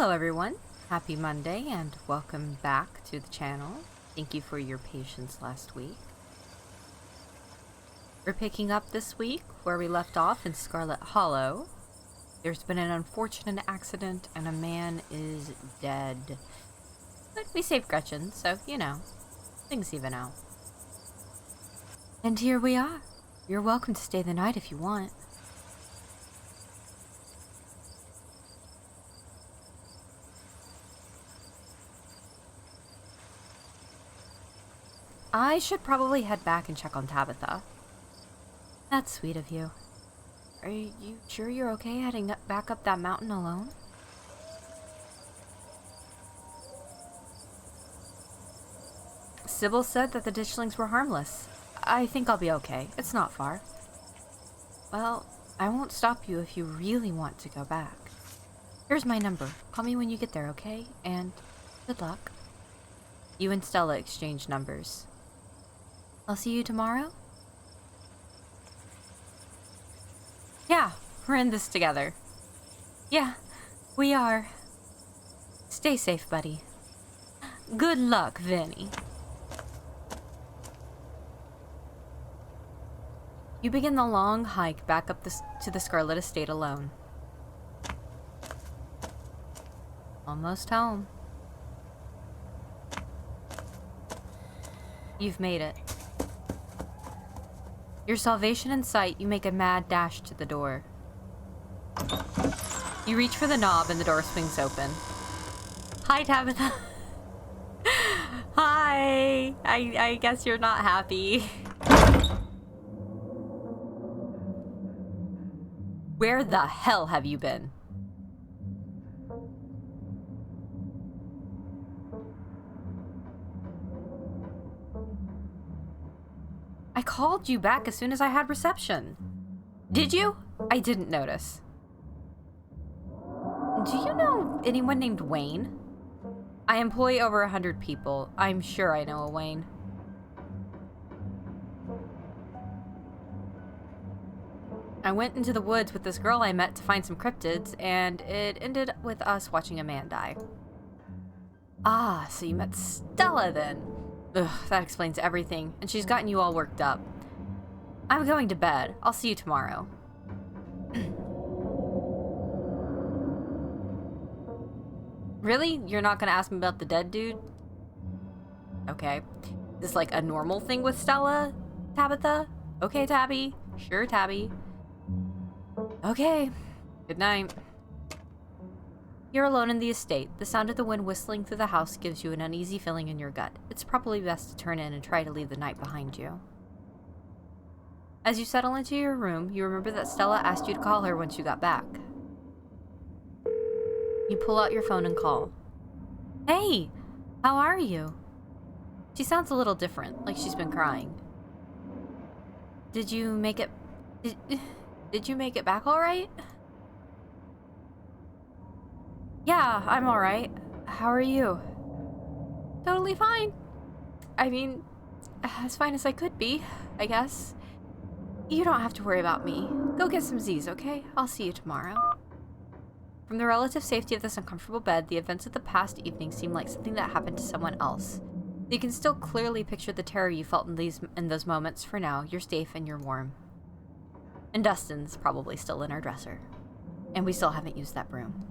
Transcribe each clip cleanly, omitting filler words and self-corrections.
Hello everyone, happy Monday and welcome back to the channel. Thank you for your patience last week. We're picking up this week where we left off in Scarlet Hollow. There's been an unfortunate accident and a man is dead. But we saved Gretchen, so you know, things even out. And here we are. You're welcome to stay the night if you want. I should probably head back and check on Tabitha. That's sweet of you. Are you sure you're okay heading back up that mountain alone? Sybil said that the ditchlings were harmless. I think I'll be okay. It's not far. Well, I won't stop you if you really want to go back. Here's my number. Call me when you get there, okay? And good luck. You and Stella exchanged numbers. I'll see you tomorrow? Yeah, we're in this together. Yeah, we are. Stay safe, buddy. Good luck, Vinny. You begin the long hike back up to the Scarlet Estate alone. Almost home. You've made it. Your salvation in sight, you make a mad dash to the door. You reach for the knob and the door swings open. Hi, Tabitha. Hi. I guess you're not happy. Where the hell have you been? I called you back as soon as I had reception. Did you? I didn't notice. Do you know anyone named Wayne? I employ over 100 people. I'm sure I know a Wayne. I went into the woods with this girl I met to find some cryptids, and it ended with us watching a man die. Ah, so you met Stella then. Ugh, that explains everything, and she's gotten you all worked up. I'm going to bed. I'll see you tomorrow. Really? You're not gonna ask me about the dead dude? Okay. Is this like a normal thing with Stella? Tabitha? Okay, Tabby. Sure, Tabby. Okay. Good night. You're alone in the estate. The sound of the wind whistling through the house gives you an uneasy feeling in your gut. It's probably best to turn in and try to leave the night behind you. As you settle into your room, you remember that Stella asked you to call her once you got back. You pull out your phone and call. Hey! How are you? She sounds a little different, like she's been crying. Did you make it... Did you make it back alright? Yeah, I'm alright. How are you? Totally fine. I mean, as fine as I could be, I guess. You don't have to worry about me. Go get some Z's, okay? I'll see you tomorrow. From the relative safety of this uncomfortable bed, the events of the past evening seem like something that happened to someone else. You can still clearly picture the terror you felt in those moments. For now, you're safe and you're warm. And Dustin's probably still in her dresser. And we still haven't used that broom.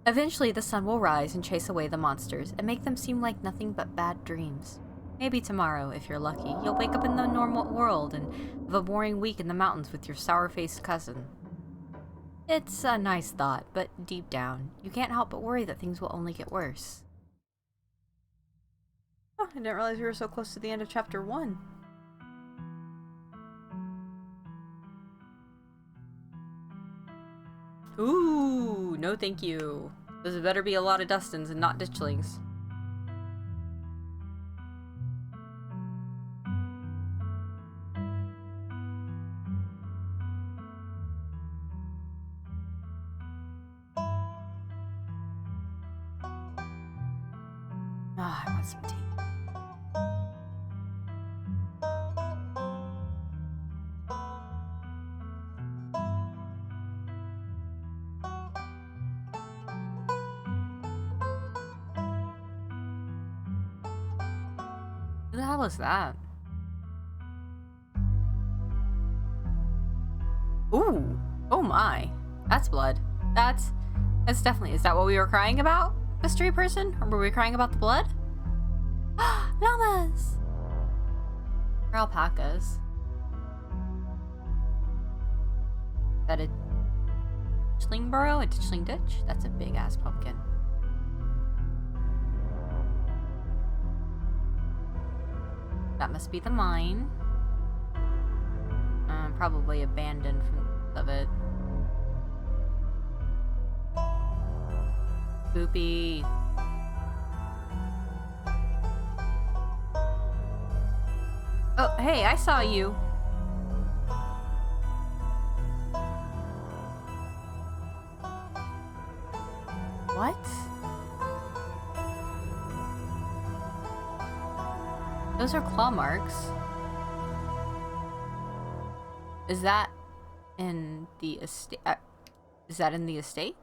Eventually, the sun will rise and chase away the monsters and make them seem like nothing but bad dreams. Maybe tomorrow, if you're lucky, you'll wake up in the normal world and have a boring week in the mountains with your sour-faced cousin. It's a nice thought, but deep down, you can't help but worry that things will only get worse. Oh, I didn't realize we were so close to the end of chapter 1. Ooh, no thank you. Those better be a lot of Dustins and not ditchlings. Ah, I want some tea. the hell is that? Ooh. Oh my. That's blood. That's definitely... Is that what we were crying about, mystery person? Or were we crying about the blood? Llamas! Or alpacas. Is that a ditchling burrow? A ditchling ditch? That's a big ass pumpkin. That must be the mine. Probably abandoned from the looks of it. Spoopy. Oh, hey, I saw you. What? Those are claw marks. Is that in the estate? Is that in the estate?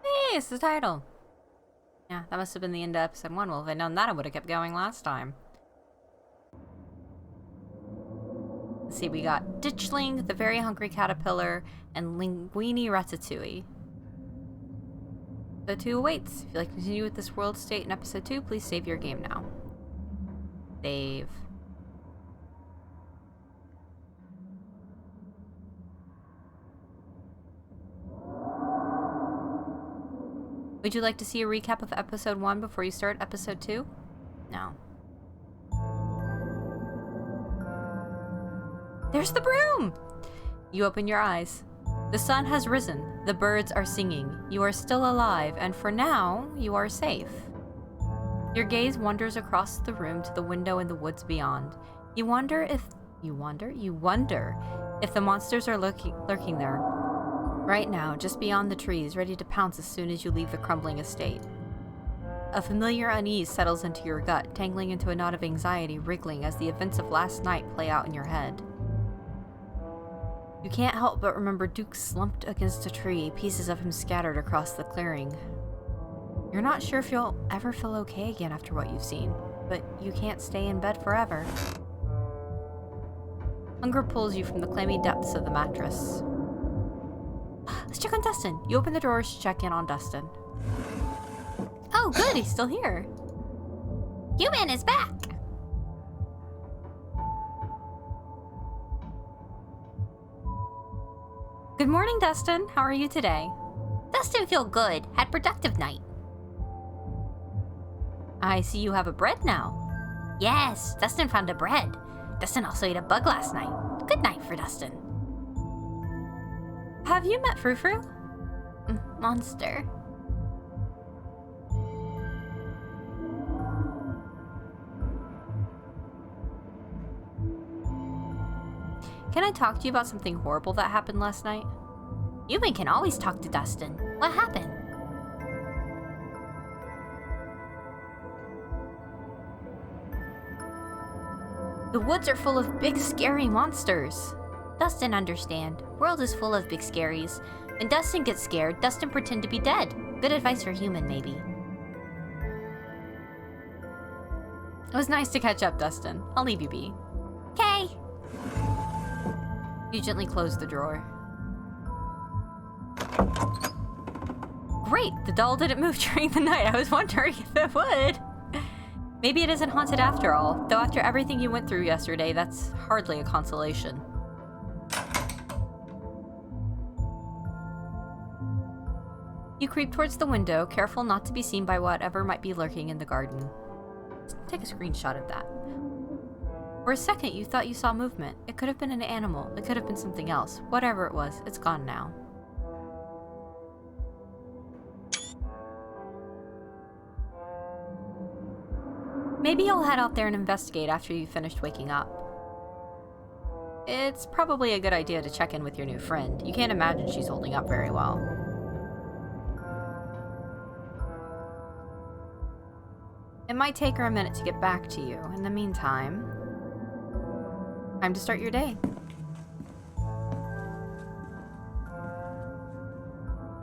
Hey, it's the title. Yeah, that must have been the end of episode 1. Well, if I'd known that, I would have kept going last time. Let's see, we got Ditchling, the Very Hungry Caterpillar, and Linguini Ratatouille. Episode 2 awaits. If you'd like to continue with this world state in episode 2, please save your game now. Save. Would you like to see a recap of episode 1 before you start episode 2? No. There's the broom! You open your eyes. The sun has risen. The birds are singing. You are still alive, and for now, you are safe. Your gaze wanders across the room to the window in the woods beyond. You wonder if the monsters are lurking there. Right now, just beyond the trees, ready to pounce as soon as you leave the crumbling estate. A familiar unease settles into your gut, tangling into a knot of anxiety, wriggling as the events of last night play out in your head. You can't help but remember Duke slumped against a tree, pieces of him scattered across the clearing. You're not sure if you'll ever feel okay again after what you've seen, but you can't stay in bed forever. Hunger pulls you from the clammy depths of the mattress. Let's check on Dustin. You open the doors to check in on Dustin. Oh, good, he's still here. Human is back! Good morning, Dustin. How are you today? Dustin feel good. Had productive night. I see you have a bread now. Yes, Dustin found a bread. Dustin also ate a bug last night. Good night for Dustin. Have you met Frou-Frou? Monster. Can I talk to you about something horrible that happened last night? Human can always talk to Dustin. What happened? The woods are full of big, scary monsters. Dustin understand. World is full of big scaries. When Dustin gets scared, Dustin pretend to be dead. Good advice for human, maybe. It was nice to catch up, Dustin. I'll leave you be. Okay. You gently close the drawer. Great! The doll didn't move during the night. I was wondering if it would. Maybe it isn't haunted after all. Though after everything you went through yesterday, that's hardly a consolation. You creep towards the window, careful not to be seen by whatever might be lurking in the garden. Just take a screenshot of that. For a second, you thought you saw movement. It could have been an animal. It could have been something else. Whatever it was, it's gone now. Maybe you'll head out there and investigate after you've finished waking up. It's probably a good idea to check in with your new friend. You can't imagine she's holding up very well. It might take her a minute to get back to you. In the meantime, time to start your day.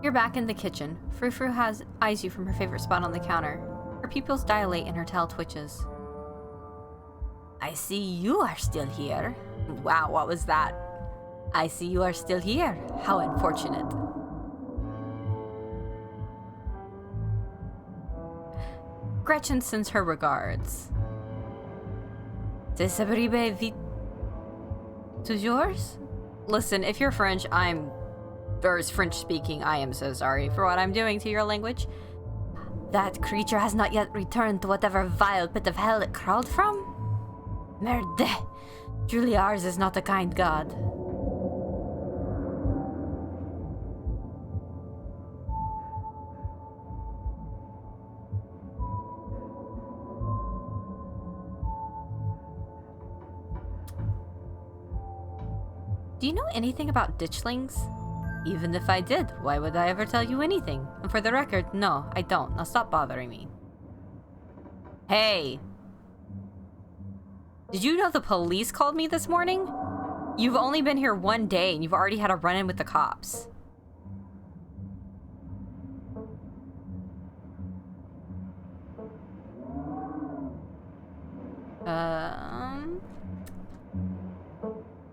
You're back in the kitchen. Frou-Frou eyes you from her favorite spot on the counter. Her pupils dilate and her tail twitches. I see you are still here. Wow, what was that? I see you are still here. How unfortunate. Gretchen sends her regards. C'est vite toujours? Listen, if you're French, or is French speaking, I am so sorry for what I'm doing to your language. That creature has not yet returned to whatever vile pit of hell it crawled from? Merde. Truly ours is not a kind god. Do you know anything about ditchlings? Even if I did, why would I ever tell you anything? And for the record, no, I don't. Now stop bothering me. Hey! Did you know the police called me this morning? You've only been here one day and you've already had a run-in with the cops.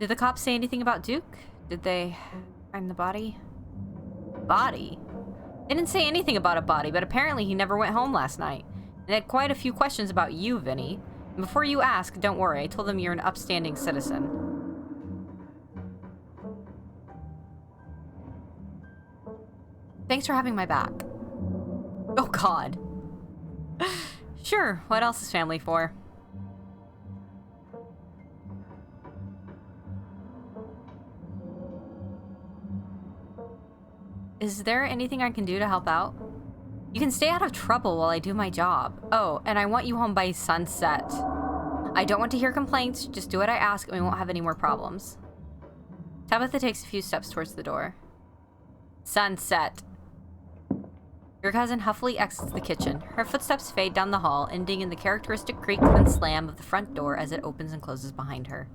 Did the cops say anything about Duke? Did they find the body? Body? They didn't say anything about a body, but apparently he never went home last night. And they had quite a few questions about you, Vinny. And before you ask, don't worry, I told them you're an upstanding citizen. Thanks for having my back. Oh god. Sure, what else is family for? Is there anything I can do to help out? You can stay out of trouble while I do my job. Oh, and I want you home by sunset. I don't want to hear complaints, just do what I ask and we won't have any more problems. Tabitha takes a few steps towards the door. Sunset. Your cousin huffily exits the kitchen. Her footsteps fade down the hall, ending in the characteristic creak and slam of the front door as it opens and closes behind her.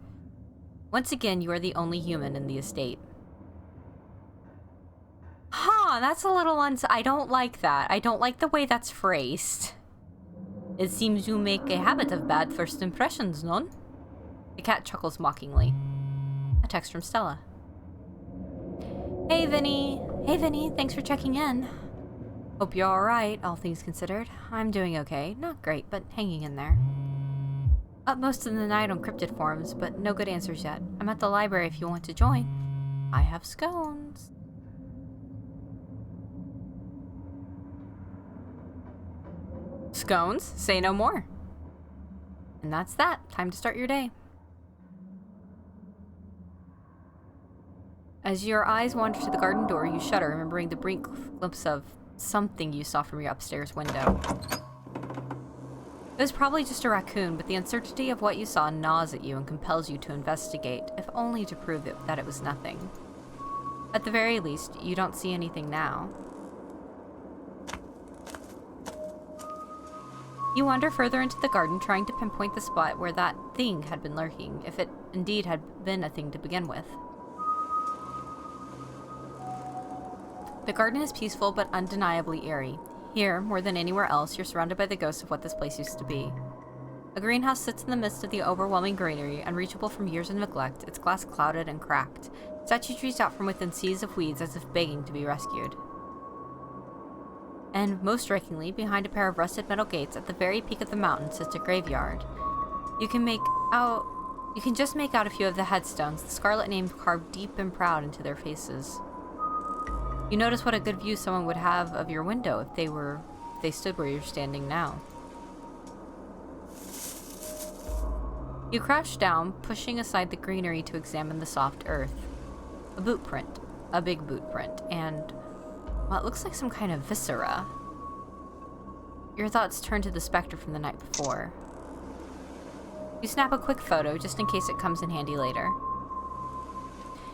Once again, you are the only human in the estate. Huh, that's a little I don't like that. I don't like the way that's phrased. It seems you make a habit of bad first impressions, non? The cat chuckles mockingly. A text from Stella. Hey, Vinny. Hey, Vinny, thanks for checking in. Hope you're alright, all things considered. I'm doing okay. Not great, but hanging in there. Up most of the night on cryptid forums, but no good answers yet. I'm at the library if you want to join. I have scones. Scones? Say no more. And that's that. Time to start your day. As your eyes wander to the garden door, you shudder, remembering the brief glimpse of something you saw from your upstairs window. It was probably just a raccoon, but the uncertainty of what you saw gnaws at you and compels you to investigate, if only to prove that it was nothing. At the very least, you don't see anything now. You wander further into the garden, trying to pinpoint the spot where that thing had been lurking, if it indeed had been a thing to begin with. The garden is peaceful but undeniably eerie. Here, more than anywhere else, you're surrounded by the ghosts of what this place used to be. A greenhouse sits in the midst of the overwhelming greenery, unreachable from years of neglect, its glass clouded and cracked. Statues reach out from within seas of weeds as if begging to be rescued. And, most strikingly, behind a pair of rusted metal gates at the very peak of the mountain sits a graveyard. You can just make out a few of the headstones, the scarlet name carved deep and proud into their faces. You notice what a good view someone would have of your window if they stood where you're standing now. You crouch down, pushing aside the greenery to examine the soft earth. A boot print. A big boot print. And, well, it looks like some kind of viscera. Your thoughts turn to the specter from the night before. You snap a quick photo, just in case it comes in handy later.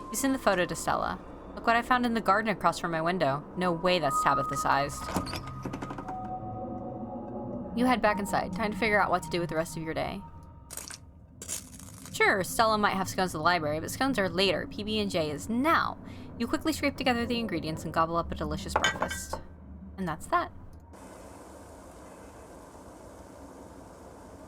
You send the photo to Stella. Look what I found in the garden across from my window. No way that's Tabitha-sized. You head back inside, time to figure out what to do with the rest of your day. Sure, Stella might have scones at the library, but scones are later. PB&J is now. You quickly scrape together the ingredients and gobble up a delicious breakfast. And that's that.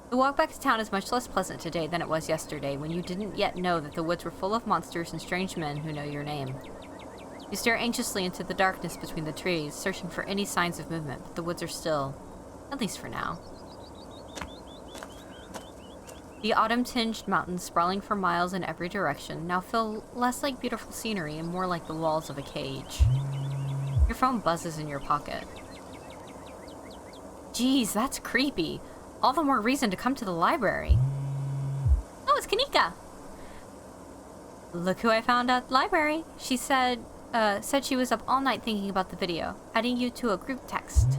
The walk back to town is much less pleasant today than it was yesterday, when you didn't yet know that the woods were full of monsters and strange men who know your name. You stare anxiously into the darkness between the trees, searching for any signs of movement, but the woods are still. At least for now. The autumn-tinged mountains sprawling for miles in every direction now feel less like beautiful scenery and more like the walls of a cage. Your phone buzzes in your pocket. Geez, that's creepy. All the more reason to come to the library. Oh, it's Kanika! Look who I found at the library. She said she was up all night thinking about the video, adding you to a group text.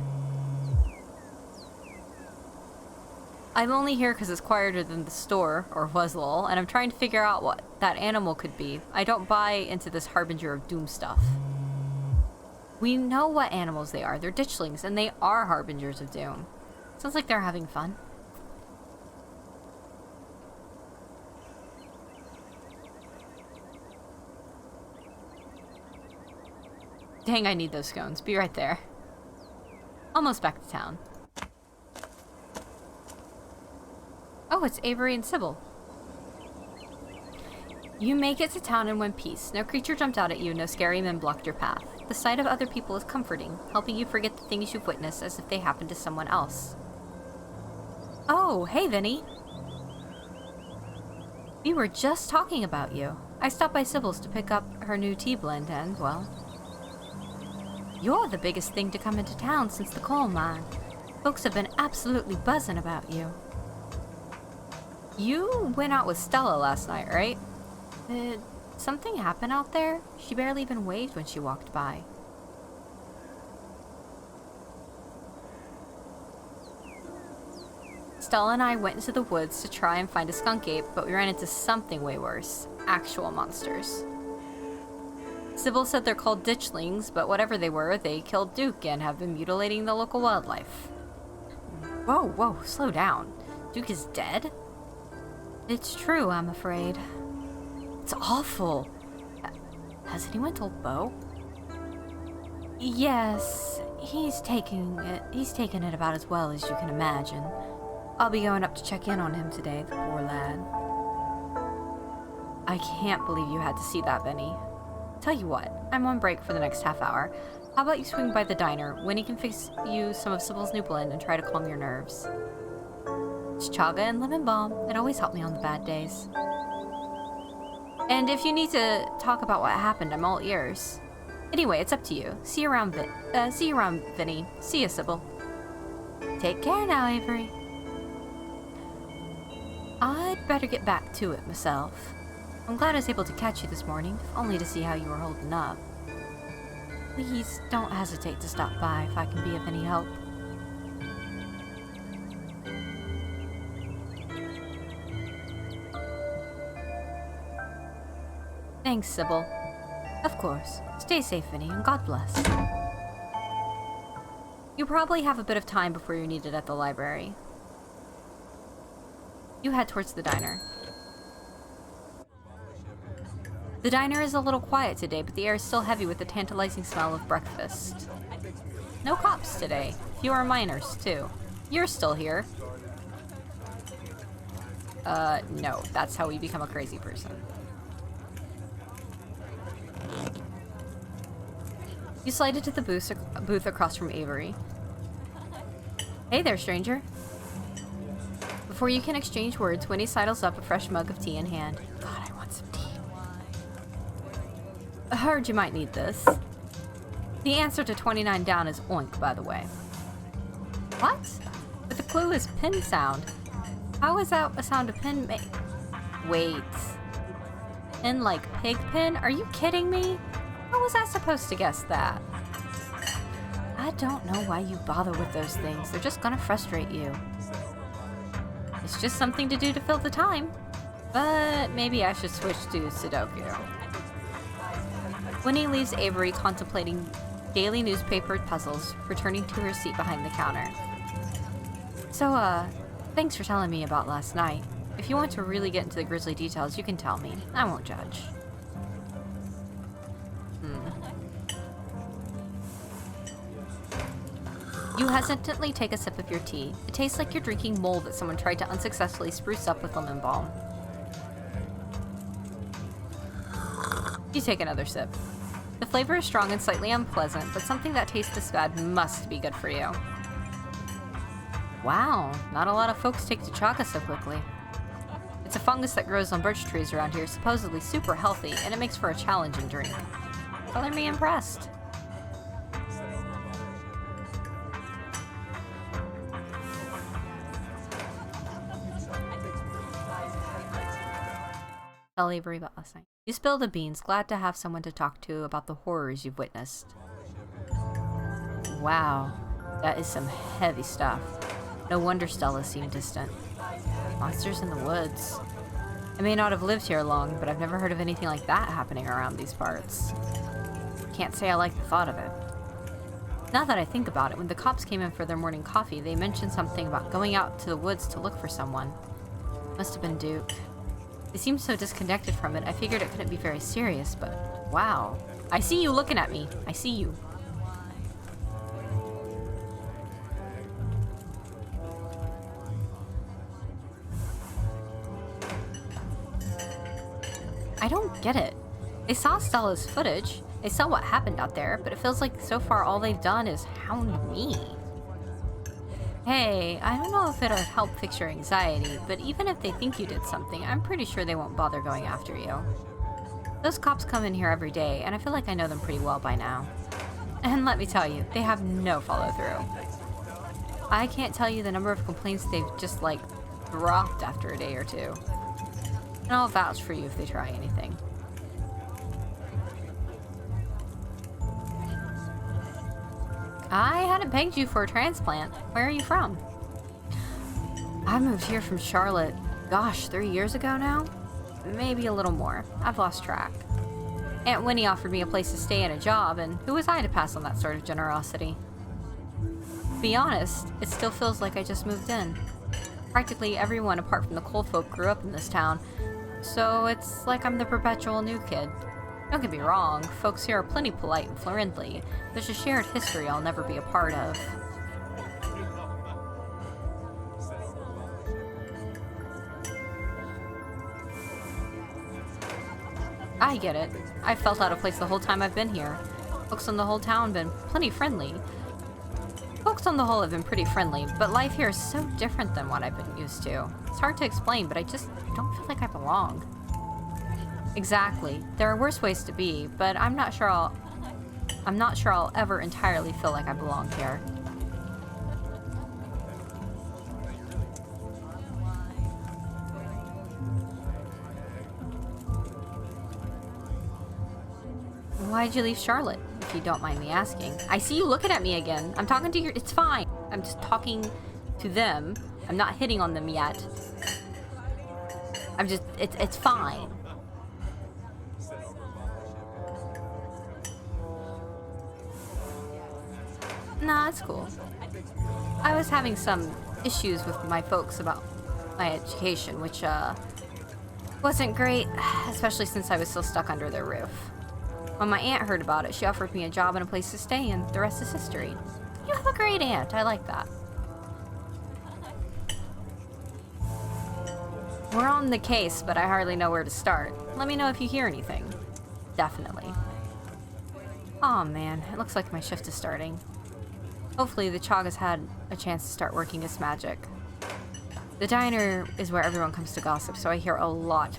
I'm only here because it's quieter than the store, or was lol, and I'm trying to figure out what that animal could be. I don't buy into this harbinger of doom stuff. We know what animals they are. They're ditchlings, and they are harbingers of doom. Sounds like they're having fun. Dang, I need those scones. Be right there. Almost back to town. Oh, it's Avery and Sybil. You make it to town in one piece. No creature jumped out at you, no scary men blocked your path. The sight of other people is comforting, helping you forget the things you've witnessed as if they happened to someone else. Oh, hey, Vinny. We were just talking about you. I stopped by Sybil's to pick up her new tea blend and, well, you're the biggest thing to come into town since the coal mine. Folks have been absolutely buzzing about you. You went out with Stella last night, right? Did something happen out there? She barely even waved when she walked by. Stella and I went into the woods to try and find a skunk ape, but we ran into something way worse. Actual monsters. Sybil said they're called ditchlings, but whatever they were, they killed Duke and have been mutilating the local wildlife. Whoa, slow down. Duke is dead? It's true, I'm afraid. It's awful. Has anyone told Beau? Yes, he's taking it about as well as you can imagine. I'll be going up to check in on him today, the poor lad. I can't believe you had to see that, Benny. Tell you what, I'm on break for the next half hour. How about you swing by the diner? Winnie can fix you some of Sybil's new blend and try to calm your nerves. It's chaga and lemon balm. It always helped me on the bad days. And if you need to talk about what happened, I'm all ears. Anyway, it's up to you. See you around, Vinny. See you, Sybil. Take care now, Avery. I'd better get back to it myself. I'm glad I was able to catch you this morning, if only to see how you were holding up. Please don't hesitate to stop by if I can be of any help. Thanks, Sybil. Of course. Stay safe, Vinny, and God bless. You probably have a bit of time before you're needed at the library. You head towards the diner. The diner is a little quiet today, but the air is still heavy with the tantalizing smell of breakfast. No cops today. Fewer minors, too. You're still here. No. That's how we become a crazy person. You slide into the booth across from Avery. Hey there, stranger. Before you can exchange words, Winnie sidles up, a fresh mug of tea in hand. God, I want some tea. I heard you might need this. The answer to 29 down is oink, by the way. What? But the clue is pin sound. How is that a sound a pin make? Wait. Pin like pig pin? Are you kidding me? How was I supposed to guess that? I don't know why you bother with those things. They're just gonna frustrate you. It's just something to do to fill the time. But maybe I should switch to Sudoku. Winnie leaves Avery contemplating daily newspaper puzzles, returning to her seat behind the counter. So, thanks for telling me about last night. If you want to really get into the grisly details, you can tell me. I won't judge. You hesitantly take a sip of your tea. It tastes like you're drinking mold that someone tried to unsuccessfully spruce up with lemon balm. You take another sip. The flavor is strong and slightly unpleasant, but something that tastes this bad must be good for you. Wow, not a lot of folks take to chaga so quickly. It's a fungus that grows on birch trees around here, supposedly super healthy, and it makes for a challenging drink. Color me impressed. Belly worry about last night. You spill the beans, glad to have someone to talk to about the horrors you've witnessed. Wow, that is some heavy stuff. No wonder Stella seemed distant. Monsters in the woods. I may not have lived here long, but I've never heard of anything like that happening around these parts. Can't say I like the thought of it. Now that I think about it, when the cops came in for their morning coffee, they mentioned something about going out to the woods to look for someone. Must have been Duke. They seemed so disconnected from it, I figured it couldn't be very serious, but wow. I see you looking at me. I see you. I don't get it. They saw Stella's footage. They saw what happened out there, but it feels like so far all they've done is hound me. Hey, I don't know if it'll help fix your anxiety, but even if they think you did something, I'm pretty sure they won't bother going after you. Those cops come in here every day, and I feel like I know them pretty well by now. And let me tell you, they have no follow-through. I can't tell you the number of complaints they've just, like, dropped after a day or two. And I'll vouch for you if they try anything. I hadn't pegged you for a transplant. Where are you from? I moved here from Charlotte, gosh, 3 years ago now? Maybe a little more. I've lost track. Aunt Winnie offered me a place to stay and a job, and who was I to pass on that sort of generosity? To be honest, it still feels like I just moved in. Practically everyone apart from the coal folk grew up in this town, so it's like I'm the perpetual new kid. Don't get me wrong, folks here are plenty polite and friendly. There's a shared history I'll never be a part of. I get it. I've felt out of place the whole time I've been here. Folks on the whole town have been plenty friendly. Folks on the whole have been pretty friendly, but life here is so different than what I've been used to. It's hard to explain, but I just don't feel like I belong. Exactly. There are worse ways to be, but I'm not sure I'll ever entirely feel like I belong here. Why'd you leave Charlotte, if you don't mind me asking? I see you looking at me again. I'm talking to your... It's fine. I'm just talking to them. I'm not hitting on them yet. I'm just... It's fine. Nah, it's cool. I was having some issues with my folks about my education, which, wasn't great, especially since I was still stuck under their roof. When my aunt heard about it, she offered me a job and a place to stay, and the rest is history. You have a great aunt. I like that. We're on the case, but I hardly know where to start. Let me know if you hear anything. Definitely. Aw, man. It looks like my shift is starting. Hopefully, the Chaga's had a chance to start working its magic. The diner is where everyone comes to gossip, so I hear a lot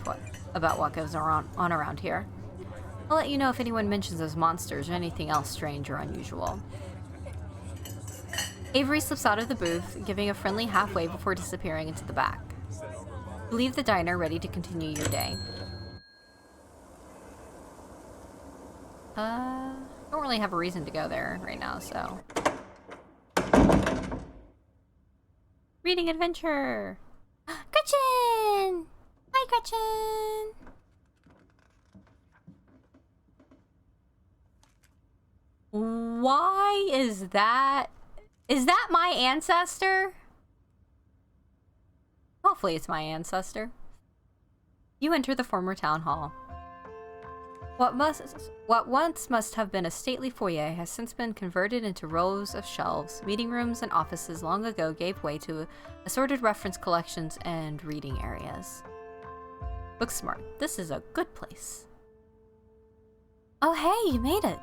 about what goes on around here. I'll let you know if anyone mentions those monsters or anything else strange or unusual. Avery slips out of the booth, giving a friendly half wave before disappearing into the back. You leave the diner ready to continue your day. Don't really have a reason to go there right now, so... Reading adventure! Gretchen! Hi, Gretchen! Why is that? Is that my ancestor? Hopefully it's my ancestor. You enter the former town hall. What once must have been a stately foyer has since been converted into rows of shelves. Meeting rooms and offices long ago gave way to assorted reference collections and reading areas. Booksmart, this is a good place. Oh hey, you made it!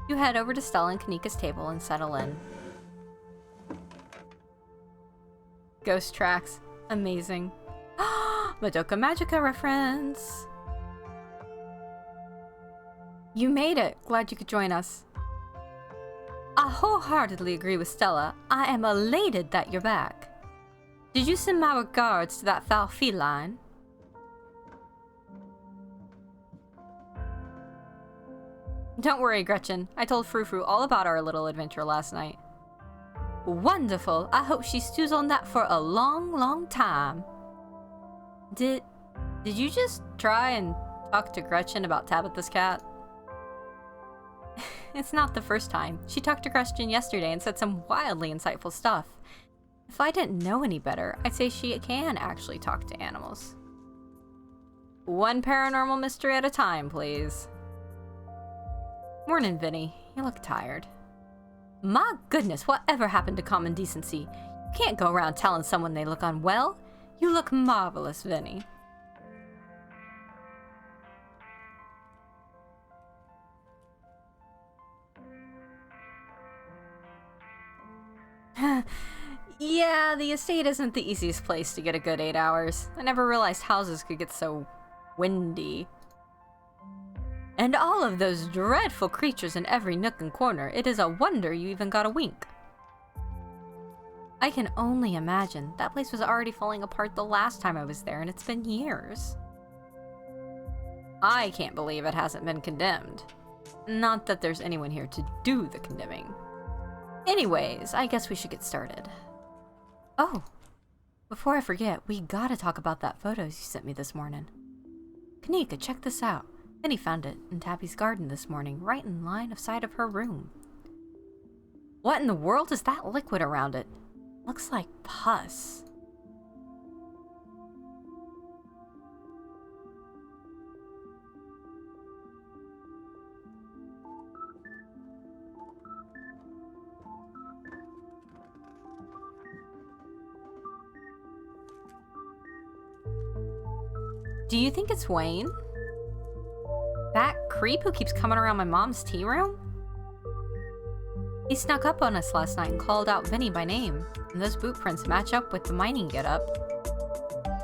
You head over to Stella and Kanika's table and settle in. Ghost tracks. Amazing. Madoka Magica reference! You made it! Glad you could join us. I wholeheartedly agree with Stella. I am elated that you're back. Did you send my regards to that foul feline? Don't worry, Gretchen. I told Frou-Frou all about our little adventure last night. Wonderful! I hope she stews on that for a long, long time. Did you just try and talk to Gretchen about Tabitha's cat? It's not the first time. She talked to Gretchen yesterday and said some wildly insightful stuff. If I didn't know any better, I'd say she can actually talk to animals. One paranormal mystery at a time, please. Morning, Vinny. You look tired. My goodness, whatever happened to common decency? You can't go around telling someone they look unwell. You look marvelous, Vinny. Yeah, the estate isn't the easiest place to get a good 8 hours. I never realized houses could get so windy. And all of those dreadful creatures in every nook and corner. It is a wonder you even got a wink. I can only imagine. That place was already falling apart the last time I was there, and it's been years. I can't believe it hasn't been condemned. Not that there's anyone here to do the condemning. Anyways, I guess we should get started. Oh, before I forget, we gotta talk about that photos you sent me this morning. Kanika, check this out. Penny found it in Tabby's garden this morning, right in line of sight of her room. What in the world is that liquid around it? Looks like pus. Do you think it's Wayne? That creep who keeps coming around my mom's tea room? He snuck up on us last night and called out Vinny by name, and those boot prints match up with the mining getup.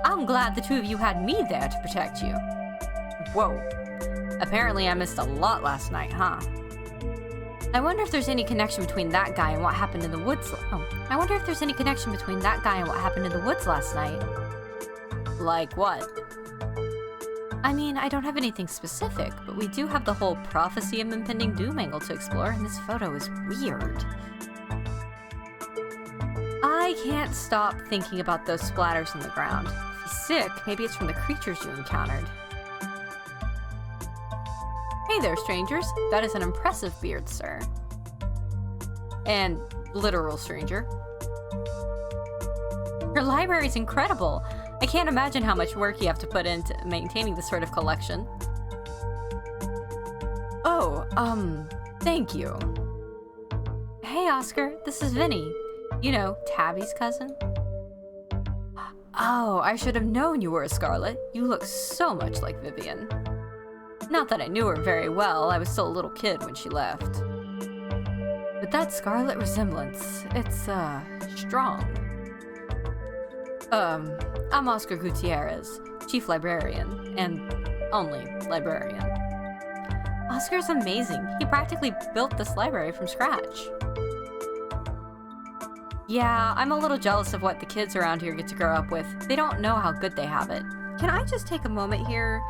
I'm glad the two of you had me there to protect you. Whoa. Apparently I missed a lot last night, huh? I wonder if there's any connection between that guy and what happened in the woods. I wonder if there's any connection between that guy and what happened in the woods last night. Like what? I mean, I don't have anything specific, but we do have the whole prophecy of impending doom angle to explore, and this photo is weird. I can't stop thinking about those splatters on the ground. If he's sick, maybe it's from the creatures you encountered. Hey there, strangers. That is an impressive beard, sir. And literal stranger. Your library's incredible. I can't imagine how much work you have to put into maintaining this sort of collection. Oh, thank you. Hey, Oscar, this is Vinny. You know, Tabby's cousin. Oh, I should have known you were a Scarlet. You look so much like Vivian. Not that I knew her very well, I was still a little kid when she left. But that Scarlet resemblance, it's, strong. I'm Oscar Gutierrez, Chief Librarian, and only librarian. Oscar's amazing. He practically built this library from scratch. Yeah, I'm a little jealous of what the kids around here get to grow up with. They don't know how good they have it. Can I just take a moment here?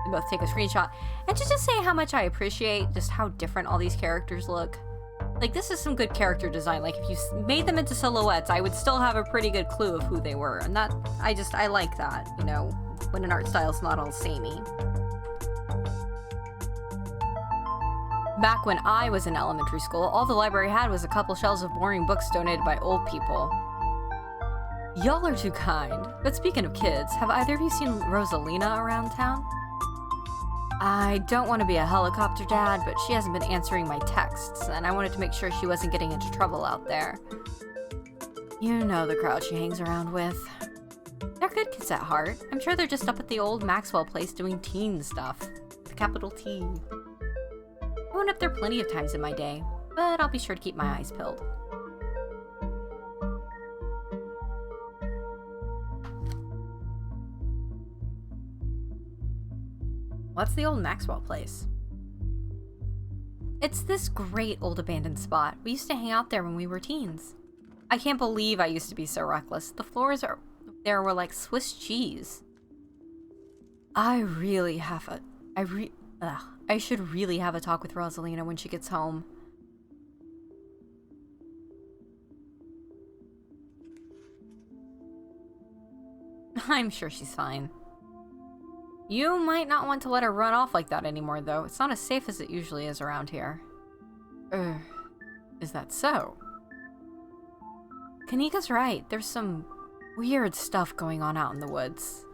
We both take a screenshot, and to just say how much I appreciate just how different all these characters look. Like, this is some good character design. Like, if you made them into silhouettes, I would still have a pretty good clue of who they were. And that, I like that, you know, when an art style's not all samey. Back when I was in elementary school, all the library had was a couple shelves of boring books donated by old people. Y'all are too kind. But speaking of kids, have either of you seen Rosalina around town? I don't want to be a helicopter dad, but she hasn't been answering my texts, and I wanted to make sure she wasn't getting into trouble out there. You know the crowd she hangs around with. They're good kids at heart. I'm sure they're just up at the old Maxwell place doing teen stuff. With a capital T. I went up there plenty of times in my day, but I'll be sure to keep my eyes peeled. What's the old Maxwell place? It's this great old abandoned spot. We used to hang out there when we were teens. I can't believe I used to be so reckless. The floors there were like Swiss cheese. I should really have a talk with Rosalina when she gets home. I'm sure she's fine. You might not want to let her run off like that anymore, though. It's not as safe as it usually is around here. Is that so? Kanika's right. There's some weird stuff going on out in the woods.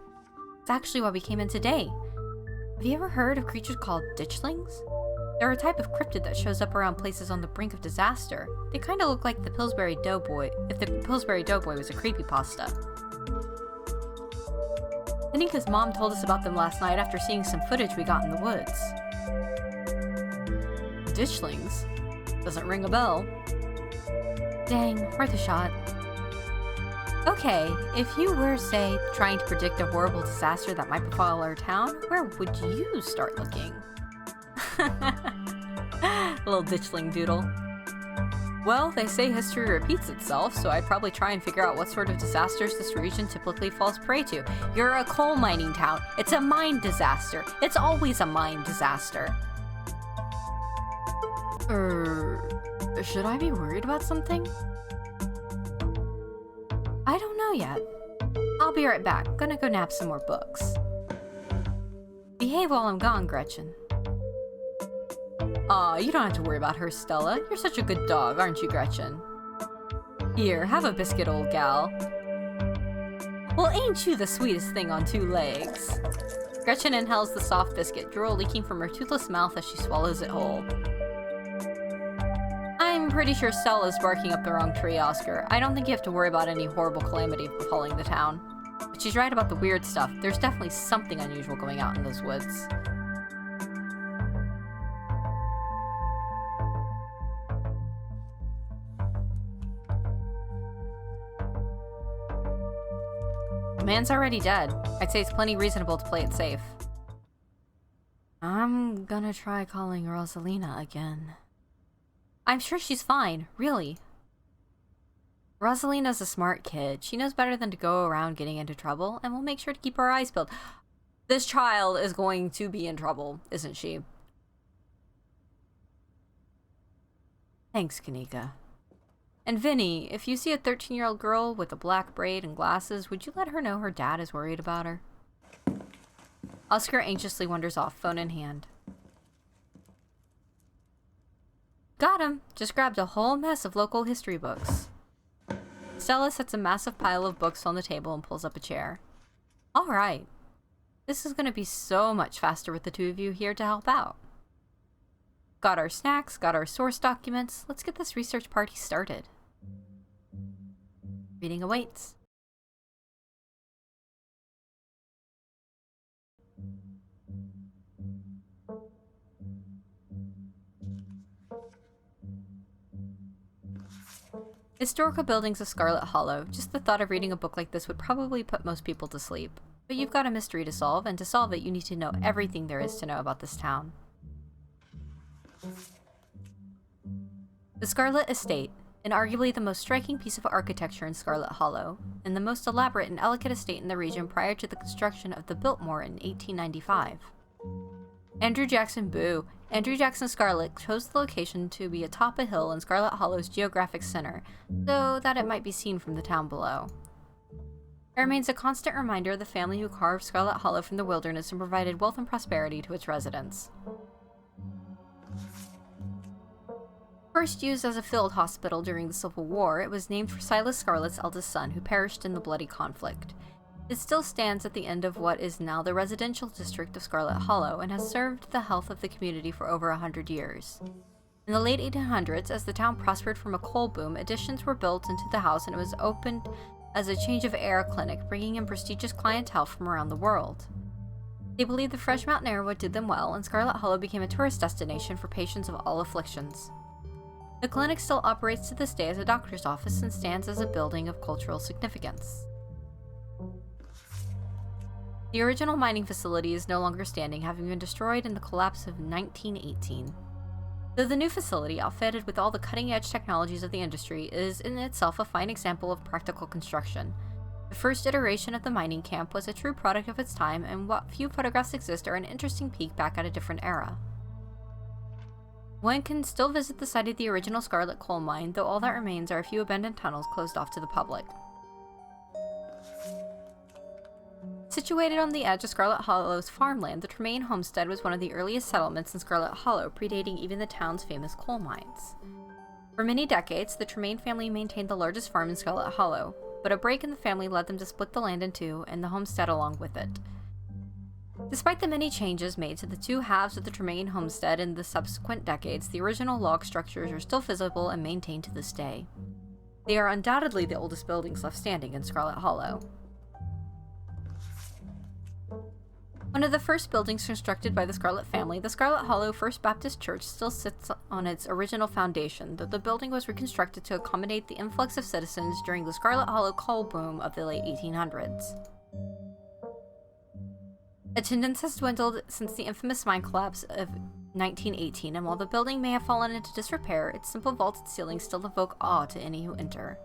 It's actually why we came in today. Have you ever heard of creatures called ditchlings? They're a type of cryptid that shows up around places on the brink of disaster. They kind of look like the Pillsbury Doughboy, if the Pillsbury Doughboy was a creepypasta. Kanika's mom told us about them last night after seeing some footage we got in the woods. Ditchlings? Doesn't ring a bell. Dang, worth a shot. Okay, if you were, say, trying to predict a horrible disaster that might befall our town, where would you start looking? Little ditchling doodle. Well, they say history repeats itself, so I'd probably try and figure out what sort of disasters this region typically falls prey to. You're a coal mining town. It's a mine disaster. It's always a mine disaster. Should I be worried about something? I don't know yet. I'll be right back. Gonna go nab some more books. Behave while I'm gone, Gretchen. Aw, you don't have to worry about her, Stella. You're such a good dog, aren't you, Gretchen? Here, have a biscuit, old gal. Well, ain't you the sweetest thing on two legs? Gretchen inhales the soft biscuit, drool leaking from her toothless mouth as she swallows it whole. I'm pretty sure Stella's barking up the wrong tree, Oscar. I don't think you have to worry about any horrible calamity befalling the town. But she's right about the weird stuff. There's definitely something unusual going out in those woods. The man's already dead. I'd say it's plenty reasonable to play it safe. I'm gonna try calling Rosalina again. I'm sure she's fine, really. Rosalina's a smart kid. She knows better than to go around getting into trouble, and we'll make sure to keep our eyes peeled. This child is going to be in trouble, isn't she? Thanks, Kanika. And Vinny, if you see a 13-year-old girl with a black braid and glasses, would you let her know her dad is worried about her? Oscar anxiously wanders off, phone in hand. Got him! Just grabbed a whole mess of local history books. Stella sets a massive pile of books on the table and pulls up a chair. Alright. This is going to be so much faster with the two of you here to help out. Got our snacks, got our source documents. Let's get this research party started. Reading awaits. Historical buildings of Scarlet Hollow. Just the thought of reading a book like this would probably put most people to sleep. But you've got a mystery to solve, and to solve it you need to know everything there is to know about this town. The Scarlet Estate, and arguably the most striking piece of architecture in Scarlet Hollow, and the most elaborate and elegant estate in the region prior to the construction of the Biltmore in 1895. Andrew Jackson Scarlet chose the location to be atop a hill in Scarlet Hollow's geographic center, so that it might be seen from the town below. It remains a constant reminder of the family who carved Scarlet Hollow from the wilderness and provided wealth and prosperity to its residents. First used as a field hospital during the Civil War, it was named for Silas Scarlet's eldest son, who perished in the bloody conflict. It still stands at the end of what is now the residential district of Scarlet Hollow and has served the health of the community for over 100 years. In the late 1800s, as the town prospered from a coal boom, additions were built into the house and it was opened as a change of air clinic, bringing in prestigious clientele from around the world. They believed the fresh mountain air would do them well, and Scarlet Hollow became a tourist destination for patients of all afflictions. The clinic still operates to this day as a doctor's office and stands as a building of cultural significance. The original mining facility is no longer standing, having been destroyed in the collapse of 1918. Though the new facility, outfitted with all the cutting-edge technologies of the industry, is in itself a fine example of practical construction. The first iteration of the mining camp was a true product of its time, and what few photographs exist are an interesting peek back at a different era. One can still visit the site of the original Scarlet coal mine, though all that remains are a few abandoned tunnels closed off to the public. Situated on the edge of Scarlet Hollow's farmland, the Tremaine homestead was one of the earliest settlements in Scarlet Hollow, predating even the town's famous coal mines. For many decades, the Tremaine family maintained the largest farm in Scarlet Hollow, but a break in the family led them to split the land in two, and the homestead along with it. Despite the many changes made to the two halves of the Tremaine homestead in the subsequent decades, the original log structures are still visible and maintained to this day. They are undoubtedly the oldest buildings left standing in Scarlet Hollow. One of the first buildings constructed by the Scarlet family, the Scarlet Hollow First Baptist Church, still sits on its original foundation, though the building was reconstructed to accommodate the influx of citizens during the Scarlet Hollow coal boom of the late 1800s. Attendance has dwindled since the infamous mine collapse of 1918, and while the building may have fallen into disrepair, its simple vaulted ceilings still evoke awe to any who enter.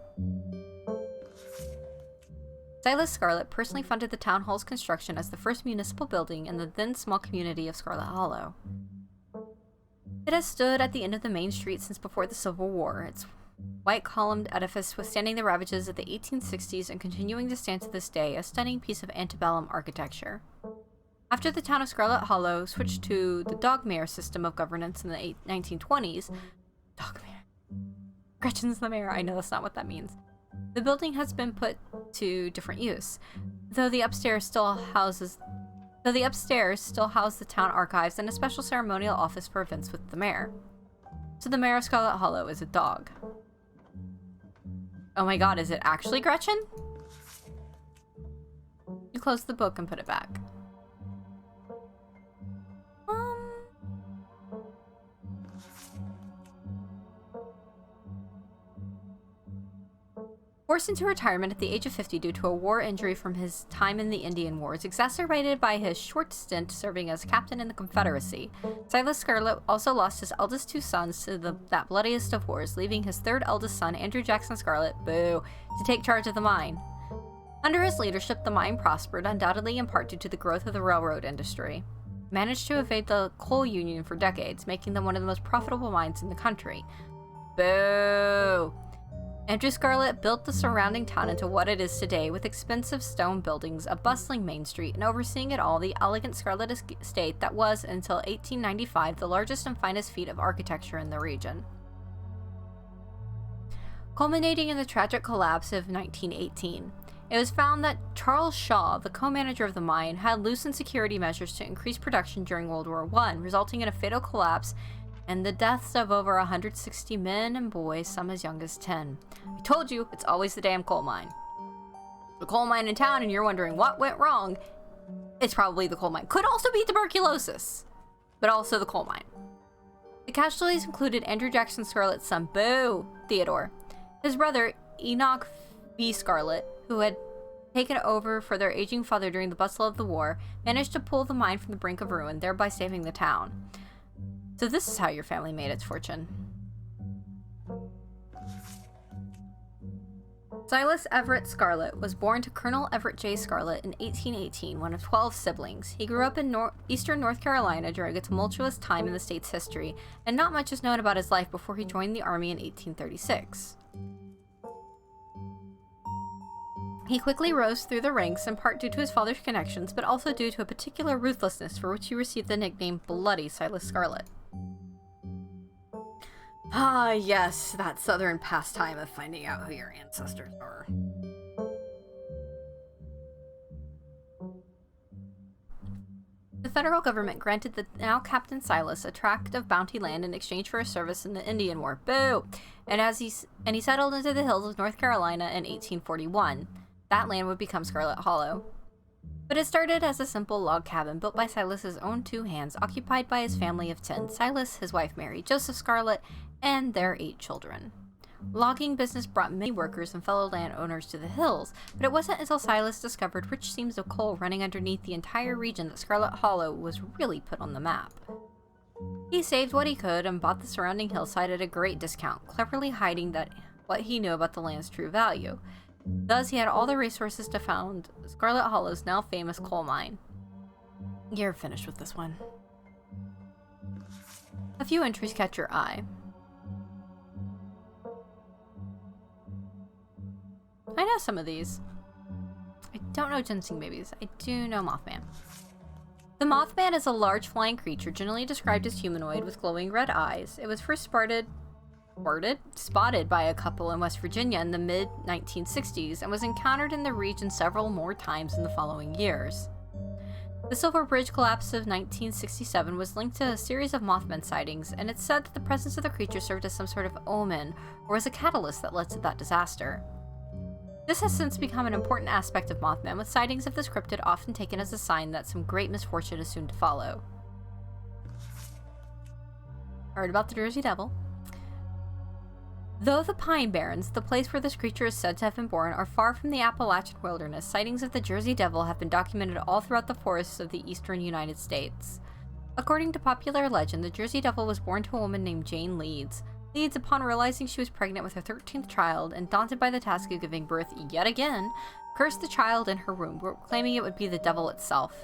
Silas Scarlet personally funded the town hall's construction as the first municipal building in the then small community of Scarlet Hollow. It has stood at the end of the main street since before the Civil War, its white columned edifice withstanding the ravages of the 1860s and continuing to stand to this day, a stunning piece of antebellum architecture. After the town of Scarlet Hollow switched to the Dogmare system of governance in the 1920s, Dogmare. Gretchen's the mayor, I know that's not what that means. The building has been put to different use, though the upstairs still house the town archives and a special ceremonial office for events with the mayor. So the mayor of Scarlet Hollow is a dog. Oh my god, is it actually Gretchen? You close the book and put it back. Forced into retirement at the age of 50 due to a war injury from his time in the Indian Wars, exacerbated by his short stint serving as captain in the Confederacy, Silas Scarlet also lost his eldest two sons to that bloodiest of wars, leaving his third eldest son, Andrew Jackson Scarlet, to take charge of the mine. Under his leadership, the mine prospered, undoubtedly in part due to the growth of the railroad industry. Managed to evade the coal union for decades, making them one of the most profitable mines in the country. Boo! Andrew Scarlet built the surrounding town into what it is today, with expensive stone buildings, a bustling main street, and overseeing it all, the elegant Scarlet estate that was, until 1895, the largest and finest feat of architecture in the region. Culminating in the tragic collapse of 1918, it was found that Charles Shaw, the co-manager of the mine, had loosened security measures to increase production during World War I, resulting in a fatal collapse and the deaths of over 160 men and boys, some as young as 10. I told you, it's always the damn coal mine. The coal mine in town, and you're wondering what went wrong. It's probably the coal mine. Could also be tuberculosis, but also the coal mine. The casualties included Andrew Jackson Scarlet's son, Theodore, his brother, Enoch B. Scarlet, who had taken over for their aging father during the bustle of the war, managed to pull the mine from the brink of ruin, thereby saving the town. So this is how your family made its fortune. Silas Everett Scarlet was born to Colonel Everett J. Scarlet in 1818, one of 12 siblings. He grew up in eastern North Carolina during a tumultuous time in the state's history, and not much is known about his life before he joined the Army in 1836. He quickly rose through the ranks, in part due to his father's connections, but also due to a particular ruthlessness for which he received the nickname Bloody Silas Scarlet. Ah, yes, that southern pastime of finding out who your ancestors are. The federal government granted the now Captain Silas a tract of bounty land in exchange for his service in the Indian War. Boo! And he settled into the hills of North Carolina in 1841. That land would become Scarlet Hollow. But it started as a simple log cabin built by Silas's own 2 hands, occupied by his family of 10, Silas, his wife Mary, Joseph Scarlet, and their 8 children. Logging business brought many workers and fellow landowners to the hills, but it wasn't until Silas discovered rich seams of coal running underneath the entire region that Scarlet Hollow was really put on the map. He saved what he could and bought the surrounding hillside at a great discount, cleverly hiding what he knew about the land's true value. Thus, he had all the resources to found Scarlet Hollow's now famous coal mine. You're finished with this one. A few entries catch your eye. I know some of these. I don't know ginseng babies. I do know Mothman. The Mothman is a large flying creature generally described as humanoid with glowing red eyes. It was first spotted by a couple in West Virginia in the mid-1960s and was encountered in the region several more times in the following years. The Silver Bridge collapse of 1967 was linked to a series of Mothman sightings, and it's said that the presence of the creature served as some sort of omen or as a catalyst that led to that disaster. This has since become an important aspect of Mothman, with sightings of this cryptid often taken as a sign that some great misfortune is soon to follow. Heard about the Jersey Devil? Though the Pine Barrens, the place where this creature is said to have been born, are far from the Appalachian wilderness, sightings of the Jersey Devil have been documented all throughout the forests of the eastern United States. According to popular legend, the Jersey Devil was born to a woman named Jane Leeds. Leeds, upon realizing she was pregnant with her 13th child and daunted by the task of giving birth yet again, cursed the child in her womb, claiming it would be the devil itself.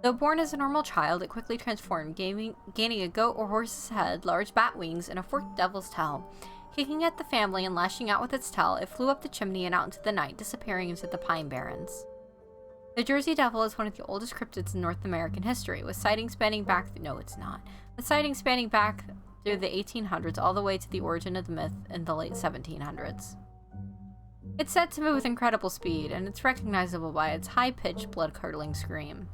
Though born as a normal child, it quickly transformed, gaining a goat or horse's head, large bat wings, and a forked devil's tail. Kicking at the family and lashing out with its tail, it flew up the chimney and out into the night, disappearing into the Pine Barrens. The Jersey Devil is one of the oldest cryptids in North American history, with sightings spanning back through the 1800s all the way to the origin of the myth in the late 1700s. It's said to move with incredible speed, and it's recognizable by its high-pitched, blood-curdling scream.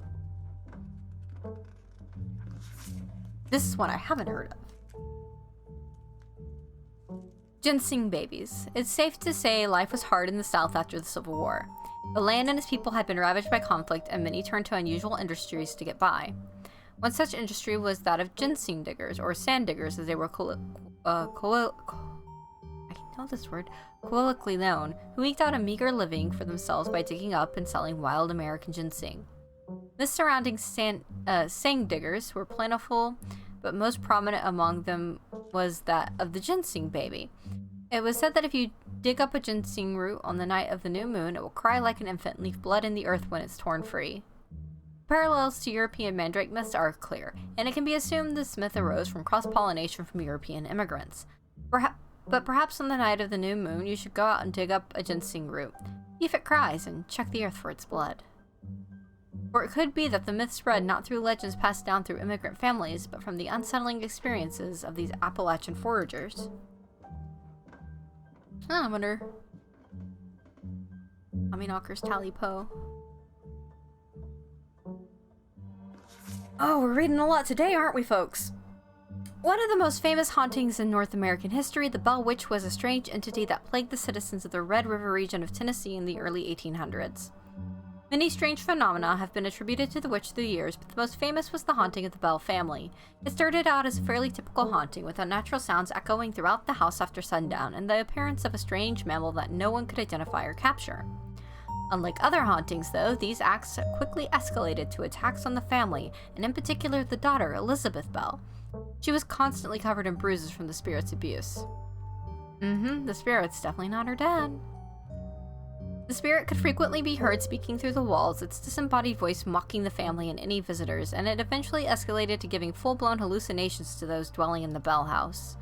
This is one I haven't heard of. Ginseng babies. It's safe to say life was hard in the South after the Civil War. The land and its people had been ravaged by conflict, and many turned to unusual industries to get by. One such industry was that of ginseng diggers, or sand diggers as they were colloquially known, who eked out a meager living for themselves by digging up and selling wild American ginseng. Myths surrounding sand diggers were plentiful, but most prominent among them was that of the ginseng baby. It was said that if you dig up a ginseng root on the night of the new moon, it will cry like an infant and leave blood in the earth when it's torn free. Parallels to European mandrake myths are clear, and it can be assumed this myth arose from cross-pollination from European immigrants. But perhaps on the night of the new moon, you should go out and dig up a ginseng root, see if it cries, and check the earth for its blood. Or it could be that the myth spread not through legends passed down through immigrant families, but from the unsettling experiences of these Appalachian foragers. I wonder. Tommyknockers tally po. Oh, we're reading a lot today, aren't we, folks? One of the most famous hauntings in North American history, the Bell Witch was a strange entity that plagued the citizens of the Red River region of Tennessee in the early 1800s. Many strange phenomena have been attributed to the witch through the years, but the most famous was the haunting of the Bell family. It started out as a fairly typical haunting, with unnatural sounds echoing throughout the house after sundown, and the appearance of a strange mammal that no one could identify or capture. Unlike other hauntings, though, these acts quickly escalated to attacks on the family, and in particular the daughter, Elizabeth Bell. She was constantly covered in bruises from the spirit's abuse. The spirit's definitely not her dad. The spirit could frequently be heard speaking through the walls, its disembodied voice mocking the family and any visitors, and it eventually escalated to giving full-blown hallucinations to those dwelling in the Bell house.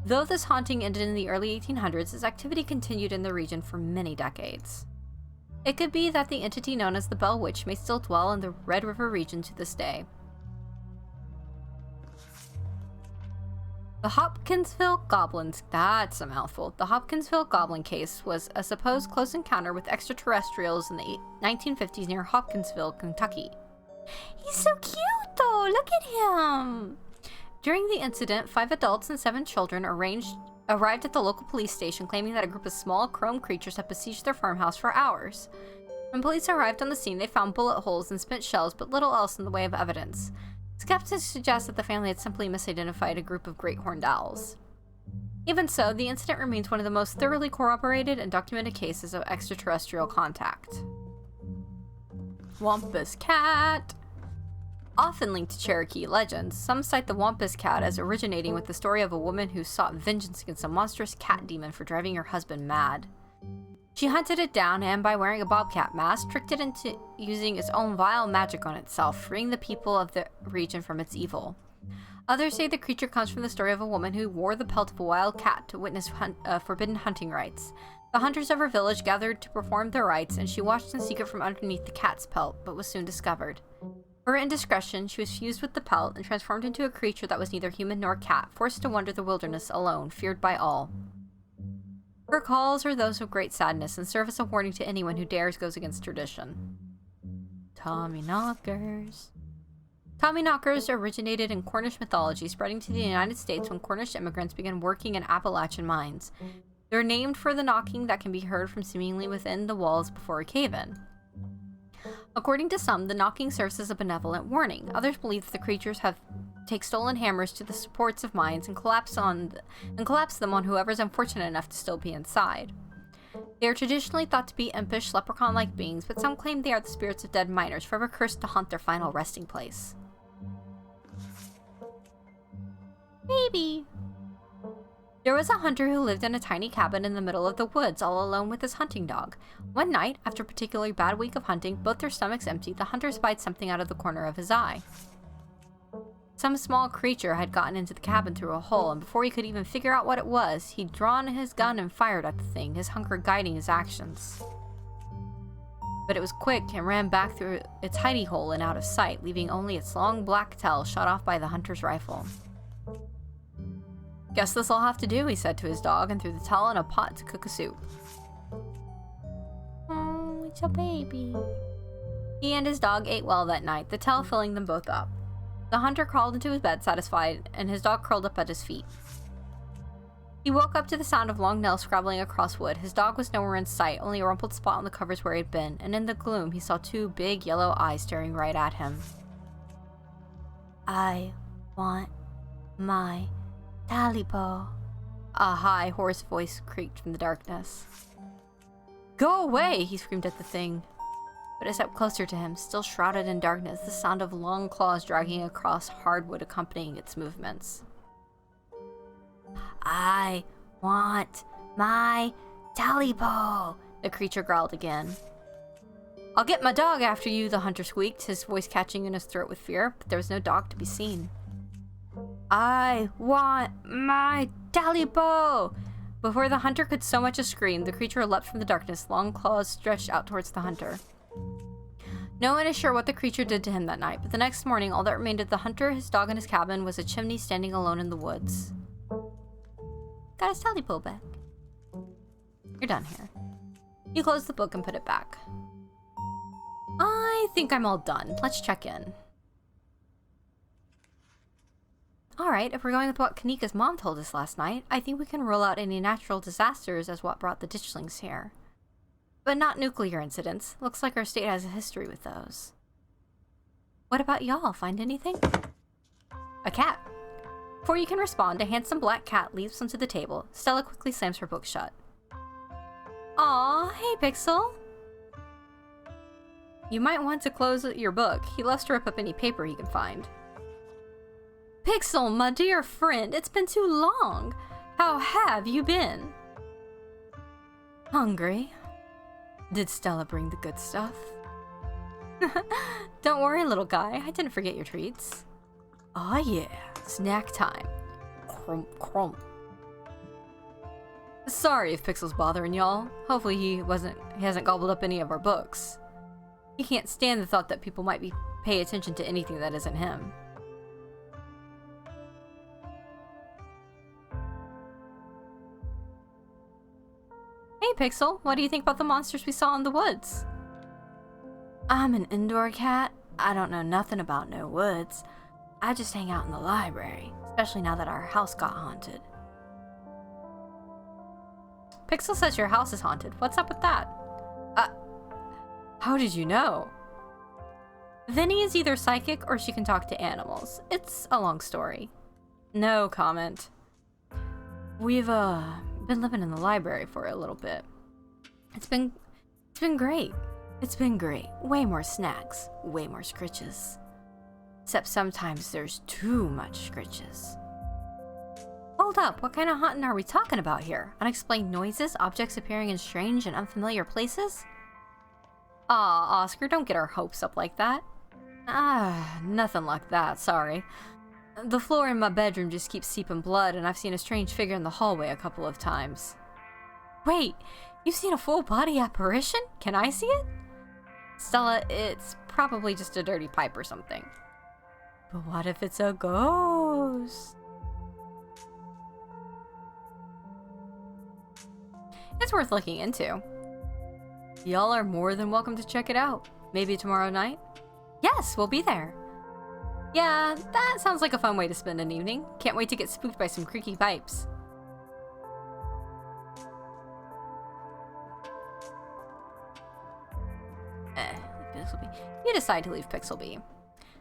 Though this haunting ended in the early 1800s, its activity continued in the region for many decades. It could be that the entity known as the Bell Witch may still dwell in the Red River region to this day. The Hopkinsville Goblins, that's a mouthful. The Hopkinsville Goblin case was a supposed close encounter with extraterrestrials in the 1950s near Hopkinsville, Kentucky. He's so cute though, look at him! During the incident, 5 adults and 7 children arrived at the local police station claiming that a group of small chrome creatures had besieged their farmhouse for hours. When police arrived on the scene, they found bullet holes and spent shells, but little else in the way of evidence. Skeptics suggest that the family had simply misidentified a group of great horned owls. Even so, the incident remains one of the most thoroughly corroborated and documented cases of extraterrestrial contact. Wampus Cat. Often linked to Cherokee legends, some cite the Wampus Cat as originating with the story of a woman who sought vengeance against a monstrous cat demon for driving her husband mad. She hunted it down and, by wearing a bobcat mask, tricked it into using its own vile magic on itself, freeing the people of the region from its evil. Others say the creature comes from the story of a woman who wore the pelt of a wild cat to witness forbidden hunting rites. The hunters of her village gathered to perform their rites, and she watched in secret from underneath the cat's pelt, but was soon discovered. For her indiscretion, she was fused with the pelt and transformed into a creature that was neither human nor cat, forced to wander the wilderness alone, feared by all. Her calls are those of great sadness and serve as a warning to anyone who dares goes against tradition. Tommyknockers. Tommyknockers originated in Cornish mythology, spreading to the United States when Cornish immigrants began working in Appalachian mines. They're named for the knocking that can be heard from seemingly within the walls before a cave-in. According to some, the knocking serves as a benevolent warning. Others believe that the creatures take stolen hammers to the supports of mines and collapse them on whoever's unfortunate enough to still be inside. They are traditionally thought to be impish, leprechaun-like beings, but some claim they are the spirits of dead miners, forever cursed to haunt their final resting place. Baby! There was a hunter who lived in a tiny cabin in the middle of the woods, all alone with his hunting dog. One night, after a particularly bad week of hunting, both their stomachs empty, the hunter spied something out of the corner of his eye. Some small creature had gotten into the cabin through a hole, and before he could even figure out what it was, he'd drawn his gun and fired at the thing, his hunger guiding his actions. But it was quick and ran back through its hidey hole and out of sight, leaving only its long black tail shot off by the hunter's rifle. "Guess this'll have to do," he said to his dog, and threw the tail in a pot to cook a soup. Oh, it's a baby. He and his dog ate well that night, the tail filling them both up. The hunter crawled into his bed satisfied, and his dog curled up at his feet. He woke up to the sound of long nails scrabbling across wood. His dog was nowhere in sight, only a rumpled spot on the covers where he had been, and in the gloom he saw 2 big yellow eyes staring right at him. "I want my Talibo." A high, hoarse voice creaked from the darkness. "Go away!" he screamed at the thing. But it stepped closer to him, still shrouded in darkness, the sound of long claws dragging across hardwood accompanying its movements. "I want my Talibo," the creature growled again. "I'll get my dog after you," the hunter squeaked, his voice catching in his throat with fear, but there was no dog to be seen. "I want my Talibo!" Before the hunter could so much as scream, the creature leapt from the darkness, long claws stretched out towards the hunter. No one is sure what the creature did to him that night, but the next morning all that remained of the hunter, his dog, and his cabin was a chimney standing alone in the woods. Got his Talibo back. You're done here. He closed the book and put it back. I think I'm all done. Let's check in. Alright, if we're going with what Kanika's mom told us last night, I think we can rule out any natural disasters as what brought the ditchlings here. But not nuclear incidents. Looks like our state has a history with those. What about y'all? Find anything? A cat. Before you can respond, a handsome black cat leaps onto the table. Stella quickly slams her book shut. Aw, hey Pixel. You might want to close your book. He loves to rip up any paper he can find. Pixel, my dear friend, it's been too long. How have you been? Hungry. Did Stella bring the good stuff? Don't worry, little guy. I didn't forget your treats. Oh yeah, snack time. Crump, crump. Sorry if Pixel's bothering y'all. Hopefully he hasn't gobbled up any of our books. He can't stand the thought that people might pay attention to anything that isn't him. Pixel, what do you think about the monsters we saw in the woods? I'm an indoor cat. I don't know nothing about no woods. I just hang out in the library, especially now that our house got haunted. Pixel says your house is haunted. What's up with that? How did you know? Vinny is either psychic or she can talk to animals. It's a long story. No comment. We've, been living in the library for a little bit. It's been great. It's been great. Way more snacks. Way more scritches. Except sometimes there's too much scritches. Hold up, what kind of haunting are we talking about here? Unexplained noises? Objects appearing in strange and unfamiliar places? Aw, Oscar, don't get our hopes up like that. Nothing like that, sorry. The floor in my bedroom just keeps seeping blood, and I've seen a strange figure in the hallway a couple of times. Wait, you've seen a full-body apparition? Can I see it? Stella, it's probably just a dirty pipe or something. But what if it's a ghost? It's worth looking into. Y'all are more than welcome to check it out. Maybe tomorrow night? Yes, we'll be there. Yeah, that sounds like a fun way to spend an evening. Can't wait to get spooked by some creaky pipes. Pixelby. You decide to leave Pixelby.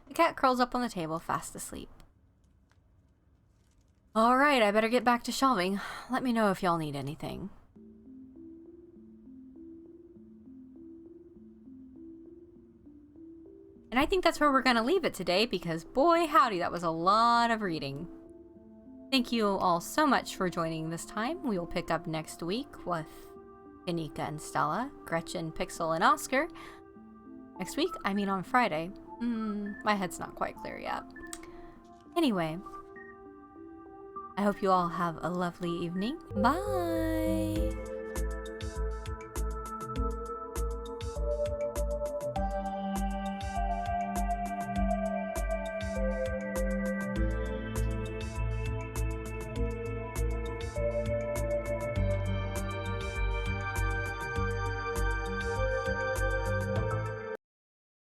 The cat curls up on the table, fast asleep. Alright, I better get back to shelving. Let me know if y'all need anything. And I think that's where we're going to leave it today because boy howdy, that was a lot of reading. Thank you all so much for joining this time. We will pick up next week with Kanika and Stella, Gretchen, Pixel, and Oscar. Next week? I mean on Friday. My head's not quite clear yet. Anyway, I hope you all have a lovely evening. Bye!